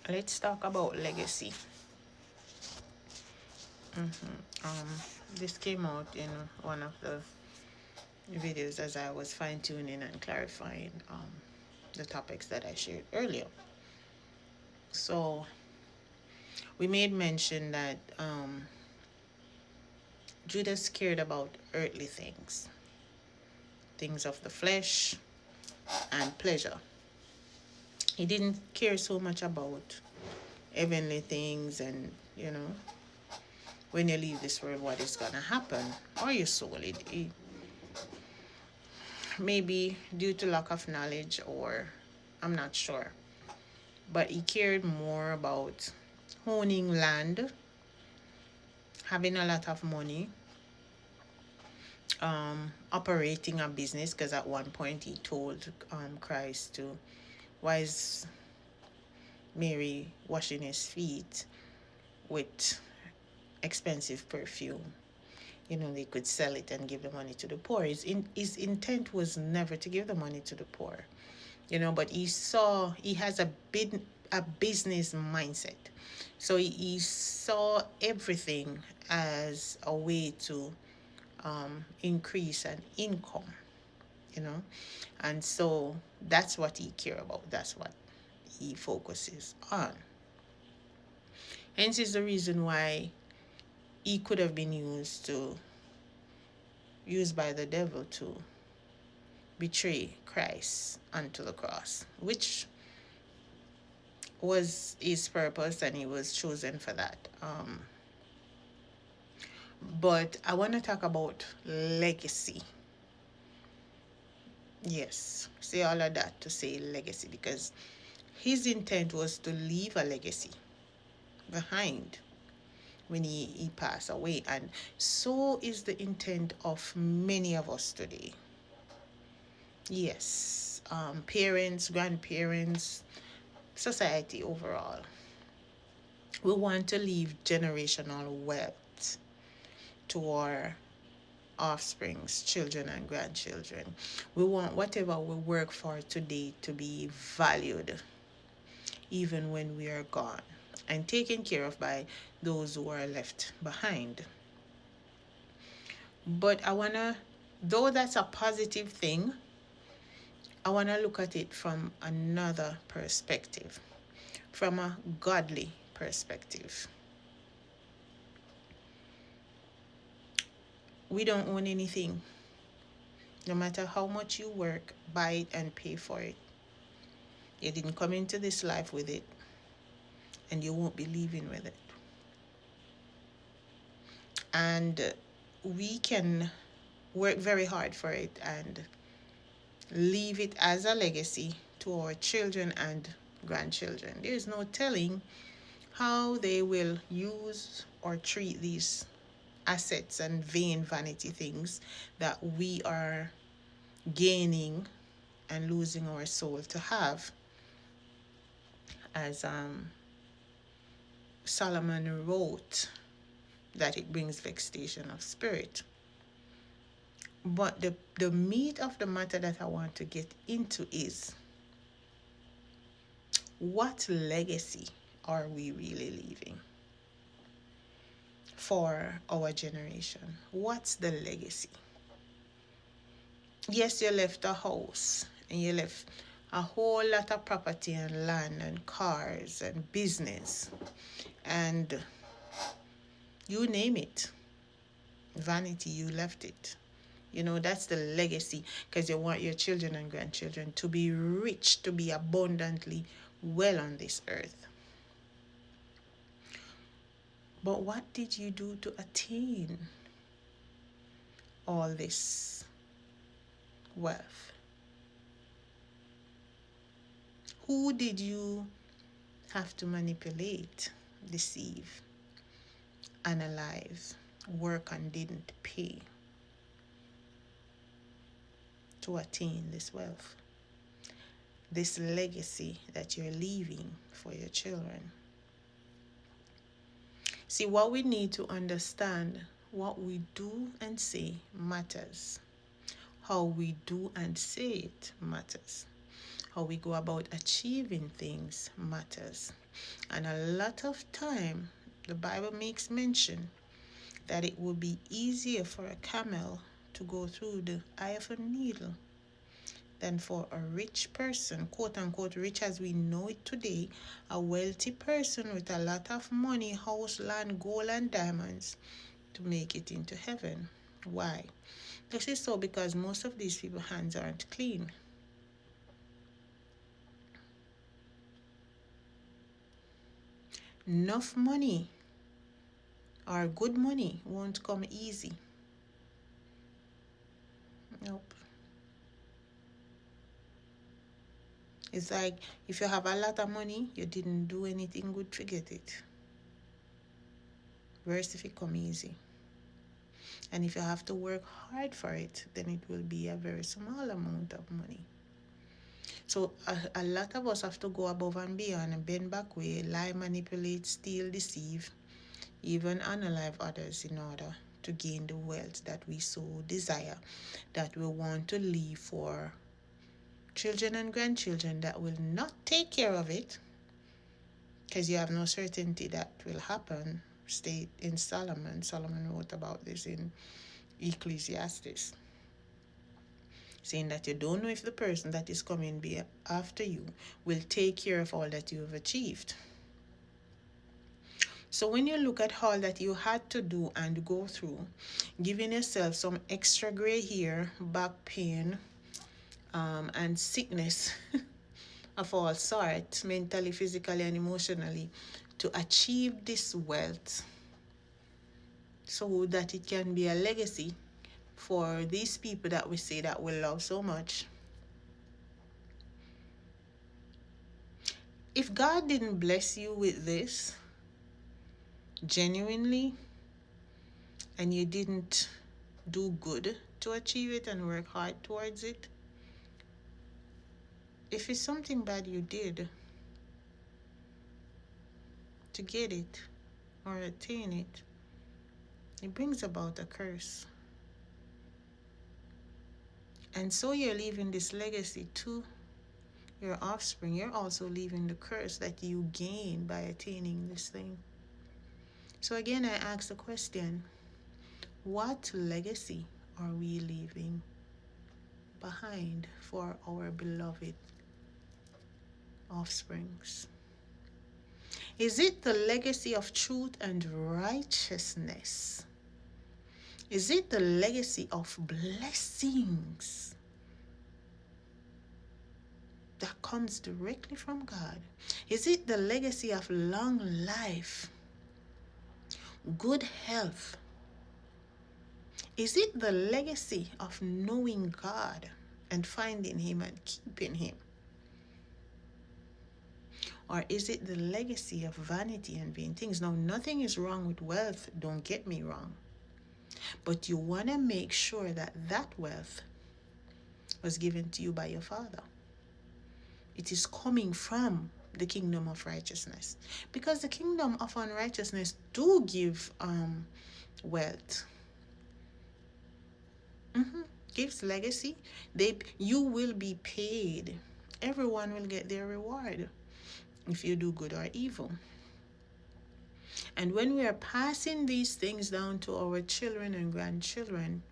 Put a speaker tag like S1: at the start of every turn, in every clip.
S1: let's talk about legacy. This came out in one of the videos as I was fine tuning and clarifying the topics that I shared earlier. So we made mention that Judas cared about earthly things, things of the flesh and pleasure. He didn't care so much about heavenly things and, when you leave this world, what is going to happen, or your soul. It maybe due to lack of knowledge, or I'm not sure. But he cared more about owning land, having a lot of money, operating a business, because at one point he told Christ to, why is Mary washing his feet with expensive perfume? They could sell it and give the money to the poor. His intent was never to give the money to the poor, but he has a business mindset. So he saw everything as a way to increase an income, you know. And so that's what he care about. That's what he focuses on. Hence is the reason why he could have been used by the devil to betray Christ unto the cross, which was his purpose, and he was chosen for that. But I want to talk about legacy. Yes, say all of that to say legacy, because his intent was to leave a legacy behind when he passed away. And so is the intent of many of us today. Yes, parents, grandparents, society overall. We want to leave generational wealth to our offsprings, children and grandchildren. We want whatever we work for today to be valued even when we are gone and taken care of by those who are left behind. But though that's a positive thing, I want to look at it from another perspective, from a godly perspective. We don't own anything. No matter how much you work, buy it and pay for it. You didn't come into this life with it, and you won't be leaving with it. And we can work very hard for it and leave it as a legacy to our children and grandchildren. There is no telling how they will use or treat these assets and vain vanity things that we are gaining and losing our soul to have. As Solomon wrote, that it brings vexation of spirit. But the meat of the matter that I want to get into is, what legacy are we really leaving for our generation? What's the legacy? Yes, you left a house and you left a whole lot of property and land and cars and business and you name it. Vanity, you left it. That's the legacy, because you want your children and grandchildren to be rich, to be abundantly well on this earth. But what did you do to attain all this wealth? Who did you have to manipulate, deceive, analyze, work and didn't pay to attain this wealth, this legacy that you're leaving for your children? See, what we need to understand, what we do and say matters. How we do and say it matters. how we go about achieving things matters. And a lot of time, the Bible makes mention that it would be easier for a camel to go through the eye of a needle than for a rich person, quote unquote rich as we know it today, a wealthy person with a lot of money, house, land, gold, and diamonds to make it into heaven. Why? This is so because most of these people's hands aren't clean. Enough money or good money won't come easy. Nope. It's like if you have a lot of money, you didn't do anything good to get it. Worse if it come easy. And if you have to work hard for it, then it will be a very small amount of money. So a lot of us have to go above and beyond and bend back way, lie, manipulate, steal, deceive, even unalive others in order to gain the wealth that we so desire, that we want to leave for children and grandchildren that will not take care of it, because you have no certainty that will happen. State in Solomon wrote about this in Ecclesiastes, saying that you don't know if the person that is coming be after you will take care of all that you have achieved. So when you look at all that you had to do and go through, giving yourself some extra gray hair, back pain, and sickness of all sorts, mentally, physically, and emotionally, to achieve this wealth so that it can be a legacy for these people that we say that we love so much. If God didn't bless you with this genuinely, and you didn't do good to achieve it and work hard towards it, if it's something bad you did to get it or attain it, it brings about a curse. And so you're leaving this legacy to your offspring. You're also leaving the curse that you gain by attaining this thing. So again, I ask the question, what legacy are we leaving behind for our beloved offsprings? Is it the legacy of truth and righteousness? Is it the legacy of blessings that comes directly from God? Is it the legacy of long life, good health? Is it the legacy of knowing God and finding Him and keeping Him? Or is it the legacy of vanity and vain things? Now, nothing is wrong with wealth, don't get me wrong. But you want to make sure that that wealth was given to you by your Father. It is coming from the kingdom of righteousness. Because the kingdom of unrighteousness do give wealth. Gives legacy. You will be paid. Everyone will get their reward if you do good or evil. And when we are passing these things down to our children and grandchildren,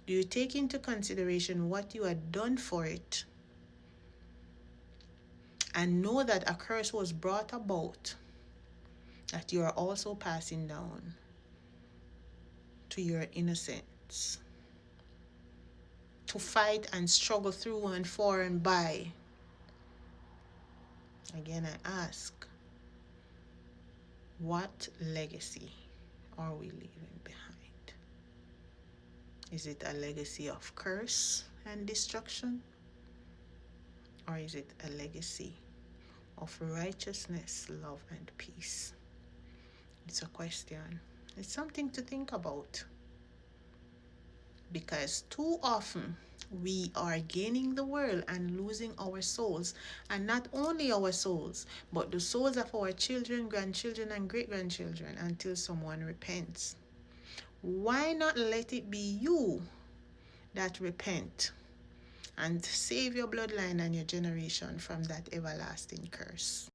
S1: do you take into consideration what you had done for it? And know that a curse was brought about that you are also passing down to your innocents, to fight and struggle through and for and by. Again, I ask, what legacy are we leaving behind? Is it a legacy of curse and destruction? Or is it a legacy of righteousness, love, and peace? It's a question. It's something to think about. Because too often we are gaining the world and losing our souls. And not only our souls, but the souls of our children, grandchildren, and great-grandchildren until someone repents. Why not let it be you that repent and save your bloodline and your generation from that everlasting curse.